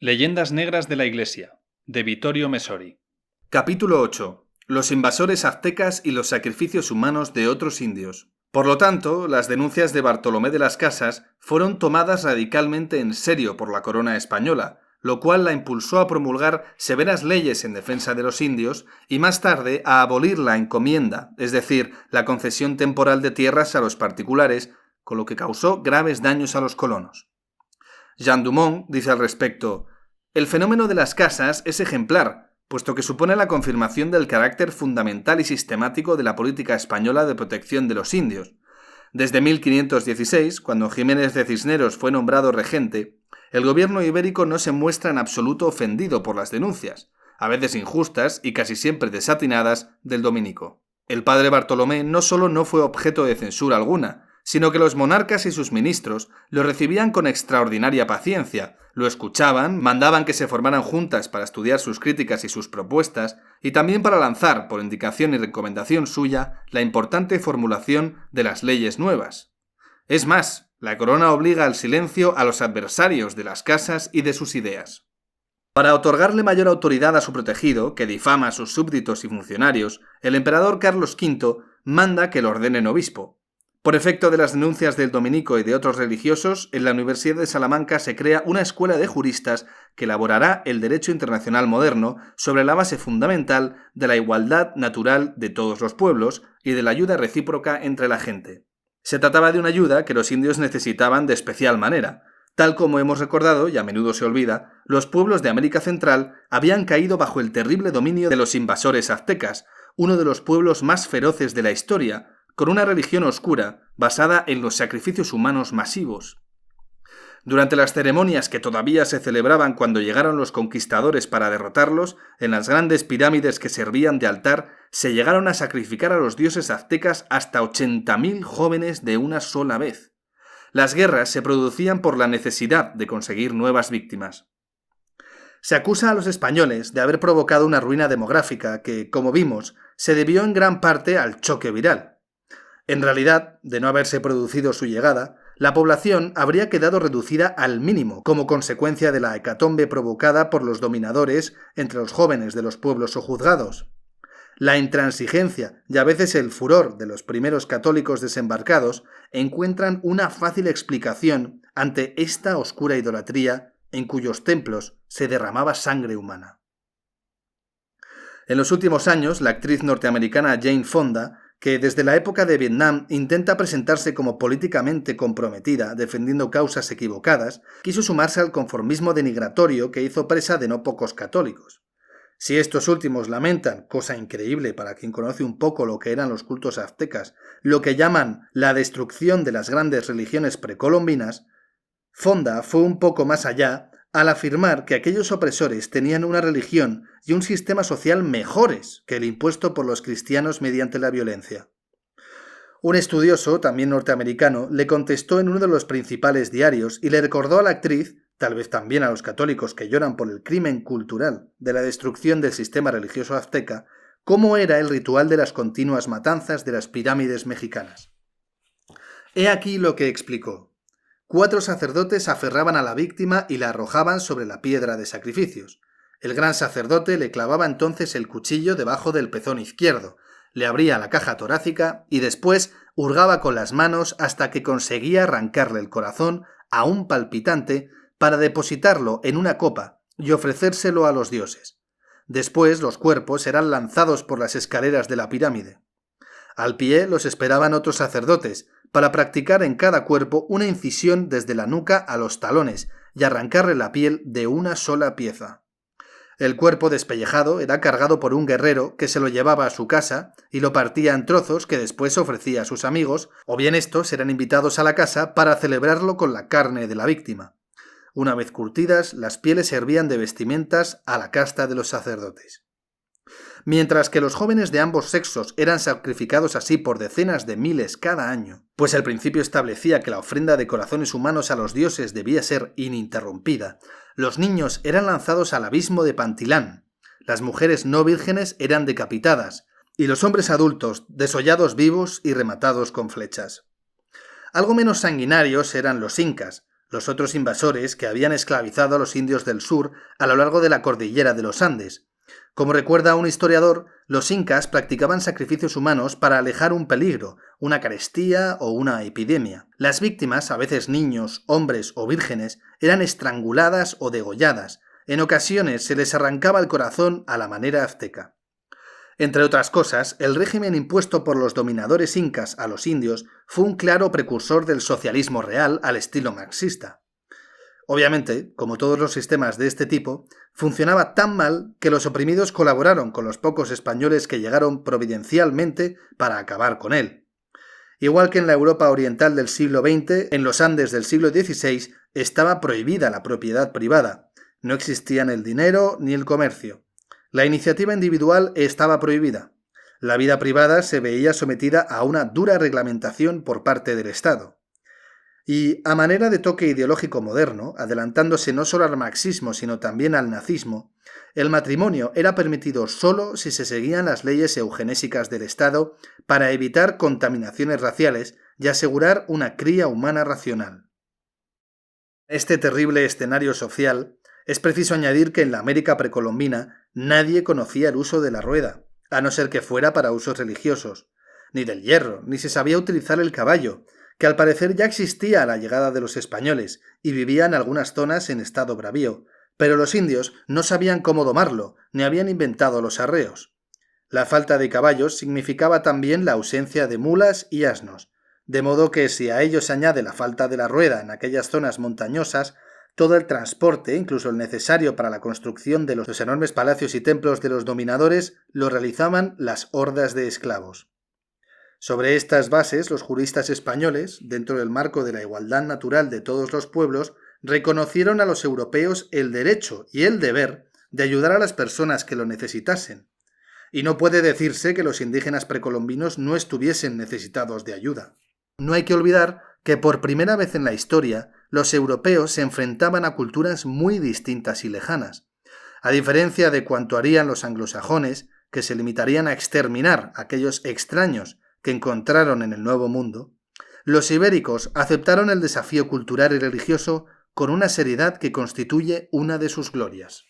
Leyendas negras de la Iglesia, de Vittorio Messori. Capítulo 8. Los invasores aztecas y los sacrificios humanos de otros indios. Por lo tanto, las denuncias de Bartolomé de las Casas fueron tomadas radicalmente en serio por la corona española, lo cual la impulsó a promulgar severas leyes en defensa de los indios y más tarde a abolir la encomienda, es decir, la concesión temporal de tierras a los particulares, con lo que causó graves daños a los colonos. Jean Dumont dice al respecto: el fenómeno de las casas es ejemplar, puesto que supone la confirmación del carácter fundamental y sistemático de la política española de protección de los indios. Desde 1516, cuando Jiménez de Cisneros fue nombrado regente, el gobierno ibérico no se muestra en absoluto ofendido por las denuncias, a veces injustas y casi siempre desatinadas, del dominico. El padre Bartolomé no solo no fue objeto de censura alguna, sino que los monarcas y sus ministros lo recibían con extraordinaria paciencia, lo escuchaban, mandaban que se formaran juntas para estudiar sus críticas y sus propuestas, y también para lanzar, por indicación y recomendación suya, la importante formulación de las leyes nuevas. Es más, la corona obliga al silencio a los adversarios de las casas y de sus ideas. Para otorgarle mayor autoridad a su protegido, que difama a sus súbditos y funcionarios, el emperador Carlos V manda que lo ordenen obispo. Por efecto de las denuncias del dominico y de otros religiosos, en la Universidad de Salamanca se crea una escuela de juristas que elaborará el derecho internacional moderno sobre la base fundamental de la igualdad natural de todos los pueblos y de la ayuda recíproca entre la gente. Se trataba de una ayuda que los indios necesitaban de especial manera. Tal como hemos recordado, y a menudo se olvida, los pueblos de América Central habían caído bajo el terrible dominio de los invasores aztecas, uno de los pueblos más feroces de la historia, con una religión oscura basada en los sacrificios humanos masivos. Durante las ceremonias que todavía se celebraban cuando llegaron los conquistadores para derrotarlos, en las grandes pirámides que servían de altar, se llegaron a sacrificar a los dioses aztecas hasta 80.000 jóvenes de una sola vez. Las guerras se producían por la necesidad de conseguir nuevas víctimas. Se acusa a los españoles de haber provocado una ruina demográfica que, como vimos, se debió en gran parte al choque viral. En realidad, de no haberse producido su llegada, la población habría quedado reducida al mínimo como consecuencia de la hecatombe provocada por los dominadores entre los jóvenes de los pueblos sojuzgados. La intransigencia y a veces el furor de los primeros católicos desembarcados encuentran una fácil explicación ante esta oscura idolatría en cuyos templos se derramaba sangre humana. En los últimos años, la actriz norteamericana Jane Fonda, que desde la época de Vietnam intenta presentarse como políticamente comprometida, defendiendo causas equivocadas, quiso sumarse al conformismo denigratorio que hizo presa de no pocos católicos. Si estos últimos lamentan, cosa increíble para quien conoce un poco lo que eran los cultos aztecas, lo que llaman la destrucción de las grandes religiones precolombinas, Fonda fue un poco más allá al afirmar que aquellos opresores tenían una religión y un sistema social mejores que el impuesto por los cristianos mediante la violencia. Un estudioso, también norteamericano, le contestó en uno de los principales diarios y le recordó a la actriz, tal vez también a los católicos que lloran por el crimen cultural de la destrucción del sistema religioso azteca, cómo era el ritual de las continuas matanzas de las pirámides mexicanas. He aquí lo que explicó. 4 sacerdotes aferraban a la víctima y la arrojaban sobre la piedra de sacrificios. El gran sacerdote le clavaba entonces el cuchillo debajo del pezón izquierdo, le abría la caja torácica y después hurgaba con las manos hasta que conseguía arrancarle el corazón, aún palpitante, para depositarlo en una copa y ofrecérselo a los dioses. Después los cuerpos eran lanzados por las escaleras de la pirámide. Al pie los esperaban otros sacerdotes, para practicar en cada cuerpo una incisión desde la nuca a los talones y arrancarle la piel de una sola pieza. El cuerpo despellejado era cargado por un guerrero que se lo llevaba a su casa y lo partía en trozos que después ofrecía a sus amigos, o bien estos eran invitados a la casa para celebrarlo con la carne de la víctima. Una vez curtidas, las pieles servían de vestimentas a la casta de los sacerdotes. Mientras que los jóvenes de ambos sexos eran sacrificados así por decenas de miles cada año, pues el principio establecía que la ofrenda de corazones humanos a los dioses debía ser ininterrumpida, los niños eran lanzados al abismo de Pantilán, las mujeres no vírgenes eran decapitadas, y los hombres adultos desollados vivos y rematados con flechas. Algo menos sanguinarios eran los incas, los otros invasores que habían esclavizado a los indios del sur a lo largo de la cordillera de los Andes. Como recuerda un historiador, los incas practicaban sacrificios humanos para alejar un peligro, una carestía o una epidemia. Las víctimas, a veces niños, hombres o vírgenes, eran estranguladas o degolladas. En ocasiones se les arrancaba el corazón a la manera azteca. Entre otras cosas, el régimen impuesto por los dominadores incas a los indios fue un claro precursor del socialismo real al estilo marxista. Obviamente, como todos los sistemas de este tipo, funcionaba tan mal que los oprimidos colaboraron con los pocos españoles que llegaron providencialmente para acabar con él. Igual que en la Europa oriental del siglo XX, en los Andes del siglo XVI estaba prohibida la propiedad privada. No existían el dinero ni el comercio. La iniciativa individual estaba prohibida. La vida privada se veía sometida a una dura reglamentación por parte del Estado. Y, a manera de toque ideológico moderno, adelantándose no solo al marxismo sino también al nazismo, el matrimonio era permitido solo si se seguían las leyes eugenésicas del Estado para evitar contaminaciones raciales y asegurar una cría humana racional. Este terrible escenario social, es preciso añadir que en la América precolombina nadie conocía el uso de la rueda, a no ser que fuera para usos religiosos, ni del hierro, ni se sabía utilizar el caballo, que al parecer ya existía a la llegada de los españoles y vivía en algunas zonas en estado bravío, pero los indios no sabían cómo domarlo, ni habían inventado los arreos. La falta de caballos significaba también la ausencia de mulas y asnos, de modo que si a ello se añade la falta de la rueda en aquellas zonas montañosas, todo el transporte, incluso el necesario para la construcción de los enormes palacios y templos de los dominadores, lo realizaban las hordas de esclavos. Sobre estas bases, los juristas españoles, dentro del marco de la igualdad natural de todos los pueblos, reconocieron a los europeos el derecho y el deber de ayudar a las personas que lo necesitasen. Y no puede decirse que los indígenas precolombinos no estuviesen necesitados de ayuda. No hay que olvidar que por primera vez en la historia, los europeos se enfrentaban a culturas muy distintas y lejanas. A diferencia de cuanto harían los anglosajones, que se limitarían a exterminar a aquellos extraños que encontraron en el Nuevo Mundo, los ibéricos aceptaron el desafío cultural y religioso con una seriedad que constituye una de sus glorias.